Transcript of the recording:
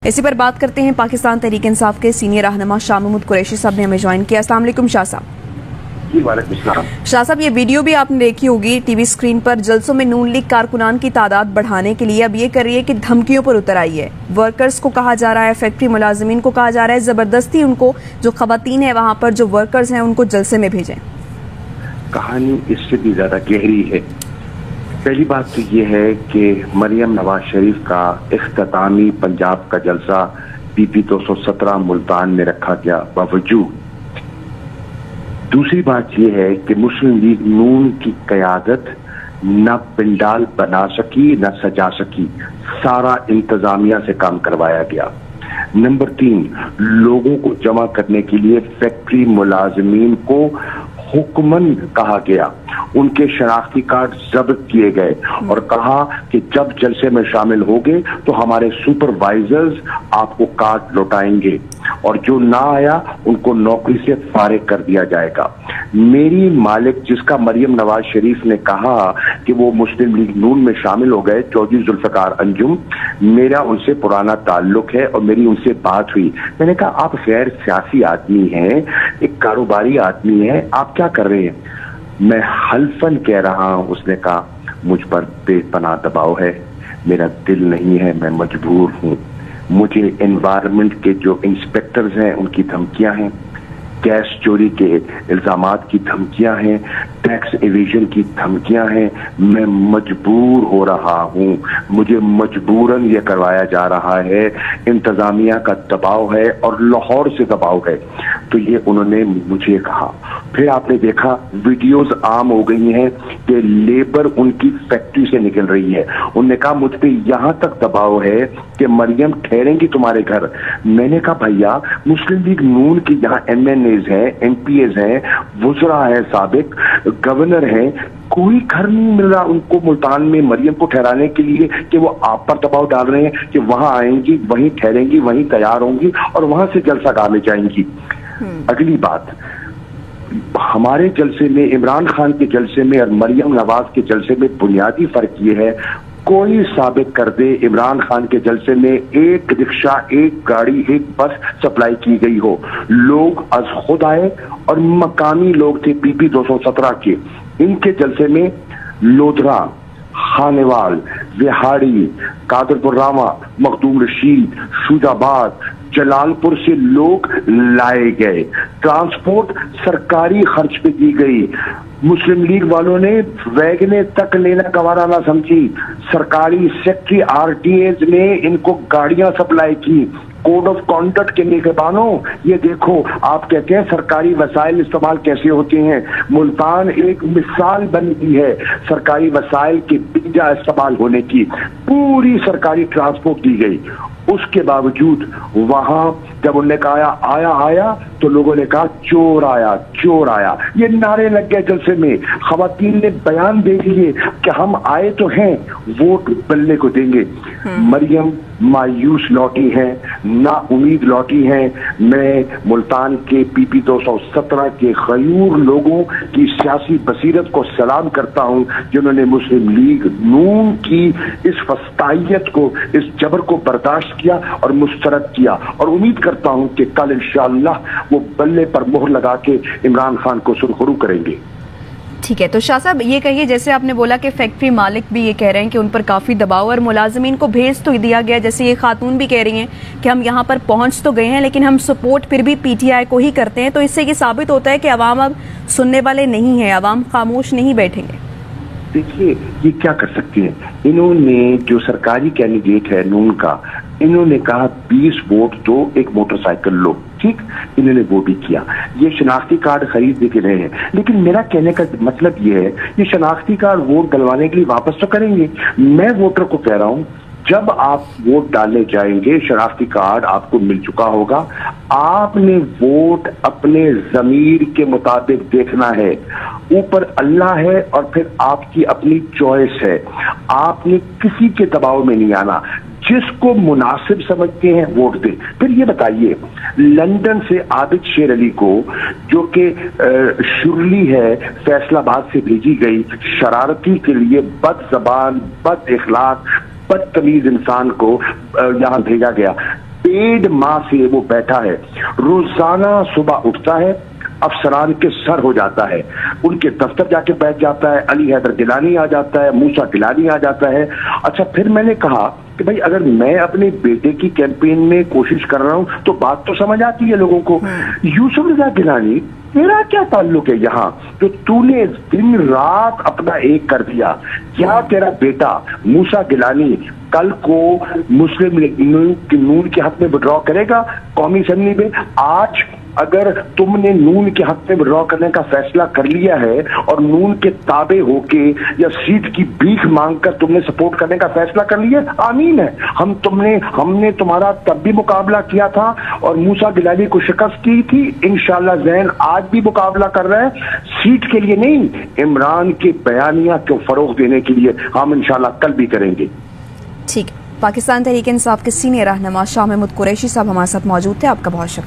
इसी पर बात करते हैं पाकिस्तान तहरीक इंसाफ के सीनियर रहनुमा शाह महमूद कुरैशी साहब ने हमें ज्वाइन किया। अस्सलाम वालेकुम शाह साहब। जी वालेकुम सलाम। शाह साहब, ये वीडियो भी आपने देखी होगी टीवी स्क्रीन पर। जलसों में नून लीग कारकुनान की तादाद बढ़ाने के लिए अब ये कर रही है कि धमकियों पर उतर आई है। वर्कर्स को कहा जा रहा है, फैक्ट्री मुलाजिमीन को कहा जा रहा है जबरदस्ती उनको, जो खवातीन है वहां पर जो वर्कर्स हैं उनको जलसे में भेजें। कहानी इससे भी ज्यादा गहरी है। पहली बात तो ये है कि मरियम नवाज शरीफ का इख्तितामी पंजाब का जलसा PP 217 मुल्तान में रखा गया बावजूद। दूसरी बात यह है कि मुस्लिम लीग नून की क़यादत न पंडाल बना सकी न सजा सकी, सारा इंतजामिया से काम करवाया गया। नंबर 3, लोगों को जमा करने के लिए फैक्ट्री मुलाजिमीन को हुक्मन कहा गया, उनके शनाख्ती कार्ड जब्त किए गए और कहा कि जब जलसे में शामिल होंगे तो हमारे सुपरवाइजर्स आपको कार्ड लौटाएंगे और जो ना आया उनको नौकरी से फारिग कर दिया जाएगा। मेरी मालिक, जिसका मरियम नवाज शरीफ ने कहा कि वो मुस्लिम लीग नून में शामिल हो गए, चौधरी जुल्फकार अंजुम, मेरा उनसे पुराना ताल्लुक है और मेरी उनसे बात हुई। मैंने कहा आप गैर सियासी आदमी हैं, एक कारोबारी आदमी हैं, आप क्या कर रहे हैं? मैं हल्फन कह रहा हूं, उसने कहा मुझ पर बेपनाह दबाव है, मेरा दिल नहीं है, मैं मजबूर हूं। मुझे एनवायरनमेंट के जो इंस्पेक्टर्स हैं उनकी धमकियां हैं, गैस चोरी के इल्जामात की धमकियां हैं, टैक्स एविजन की धमकियां हैं। मैं मजबूर हो रहा हूं, मुझे मजबूरन ये करवाया जा रहा है, इंतजामिया का दबाव है और लाहौर से दबाव है। तो ये उन्होंने मुझे कहा। फिर आपने देखा वीडियोस आम हो गई हैं कि लेबर उनकी फैक्ट्री से निकल रही है। उन्होंने कहा मुझ पे यहां तक दबाव है कि मरियम ठहरेंगी तुम्हारे घर। मैंने कहा भैया, मुस्लिम लीग नून की यहाँ MNAs हैं, MPAs हैं, वुज़रा है, साबिक गवर्नर हैं, कोई घर नहीं मिल रहा उनको मुल्तान में मरियम को ठहराने के लिए कि वो आप पर दबाव डाल रहे हैं कि वहां आएंगी, वहीं ठहरेंगी, वहीं तैयार होंगी और वहां से जलसागाह में जाएंगी। अगली बात, हमारे जलसे में, इमरान खान के जलसे में और मरियम नवाज के जलसे में बुनियादी फर्क ये है, कोई साबित कर दे इमरान खान के जलसे में एक रिक्शा, एक गाड़ी, एक बस सप्लाई की गई हो। लोग अज खुद आए और मकामी लोग थे PP 217 के। इनके जलसे में लोधरा, खानेवाल, विहाड़ी, कादरपुर रामा, मखदूम रशीद, शुजाबाद, जलालपुर से लोग लाए गए। ट्रांसपोर्ट सरकारी खर्च पे दी गई। मुस्लिम लीग वालों ने वैगने तक लेना गवारा ना समझी। सरकारी सेक्रेटरी RTAs ने इनको गाड़ियां सप्लाई की। कोड ऑफ कॉन्डक्ट के निगरानों, ये देखो, आप कहते हैं सरकारी वसाइल इस्तेमाल कैसे होते हैं। मुल्तान एक मिसाल बन गई है सरकारी वसाइल के बीजा इस्तेमाल होने की। पूरी सरकारी ट्रांसपोर्ट दी गई। उसके बावजूद वहां जब उन्होंने कहा आया आया तो लोगों ने कहा चोर आया, चोर आया। ये नारे लग गए जलसे में। खवातीन ने बयान दे दिए कि हम आए तो हैं, वोट बल्ले को देंगे। मरियम मायूस लौटी है, ना उम्मीद लौटी है। मैं मुल्तान के PP 217 के गयूर लोगों की सियासी बसीरत को सलाम करता हूं, जिन्होंने मुस्लिम लीग नून की इस फस्तायत को, इस जबर को बर्दाश्त किया और मुस्तरद किया। और उम्मीद करता हूं कि कल इंशाअल्लाह वो बल्ले पर मोहर लगा के इमरान खान को सुरखरू करेंगे। ठीक है, तो शाह साहब ये कहिए, जैसे आपने बोला कि फैक्ट्री मालिक भी ये कह रहे हैं कि उन पर काफी दबाव और मुलाजिमीन को भेज तो दिया गया, जैसे ये खातून भी कह रही हैं कि हम यहाँ पर पहुंच तो गए हैं लेकिन हम सपोर्ट फिर भी PTI को ही करते हैं। तो इससे ये साबित होता है कि अवाम अब सुनने वाले नहीं है, अवाम खामोश नहीं बैठेंगे। देखिए, ये क्या कर सकते हैं, इन्होंने जो सरकारी कैंडिडेट है नून का, इन्होंने कहा 20 वोट दो, एक मोटरसाइकिल लो। ठीक, इन्होंने वो भी किया। ये शनाख्ती कार्ड खरीद के रहे हैं, लेकिन मेरा कहने का मतलब ये है, ये शनाख्ती कार्ड वोट डलवाने के लिए वापस तो करेंगे। मैं वोटर को कह रहा हूं, जब आप वोट डालने जाएंगे, शनाख्ती कार्ड आपको मिल चुका होगा, आपने वोट अपने ज़मीर के मुताबिक देखना है। ऊपर अल्लाह है और फिर आपकी अपनी चॉइस है। आपने किसी के दबाव में नहीं आना। जिसको मुनासिब समझते हैं वोट दें। फिर ये बताइए, लंदन से आबिद शेर अली को, जो कि शुरली है, फैसलाबाद से भेजी गई शरारती के लिए बद जबान, बद इखलाक, बदतमीज इंसान को यहाँ भेजा गया। 1.5 माह से वो बैठा है, रोजाना सुबह उठता है, अफसरान के सर हो जाता है, उनके दफ्तर जाके बैठ जाता है, अली हैदर गिलानी आ जाता है, मूसा गिलानी आ जाता है। अच्छा, फिर मैंने कहा कि भाई अगर मैं अपने बेटे की कैंपेन में कोशिश कर रहा हूं तो बात तो समझ आती है लोगों को। यूसुफ रजा गिलानी, तेरा क्या ताल्लुक है यहाँ, जो तूने दिन रात अपना एक कर दिया? क्या तेरा बेटा मूसा गिलानी कल को मुस्लिम लीग नून के हक में विड्रॉ करेगा कौमी असेंबली में? आज अगर तुमने नून के हक में विड्रॉ करने का फैसला कर लिया है और नून के ताबे होके या सीट की भीख मांगकर तुमने सपोर्ट करने का फैसला कर लिया, आमीन है। हमने तुम्हारा तब भी मुकाबला किया था और मूसा गिलानी को शिकस्त दी थी। इंशाल्लाह ज़ैन आज भी मुकाबला कर रहा है, सीट के लिए नहीं, इमरान के बयानिया को फरोग देने के लिए। हम इंशाल्लाह कल भी करेंगे। ठीक है। पाकिस्तान तहरीक इंसाफ के सीनियर रहनुमा शाह महमूद कुरैशी साहब हमारे साथ मौजूद थे, आपका बहुत शुक्रिया।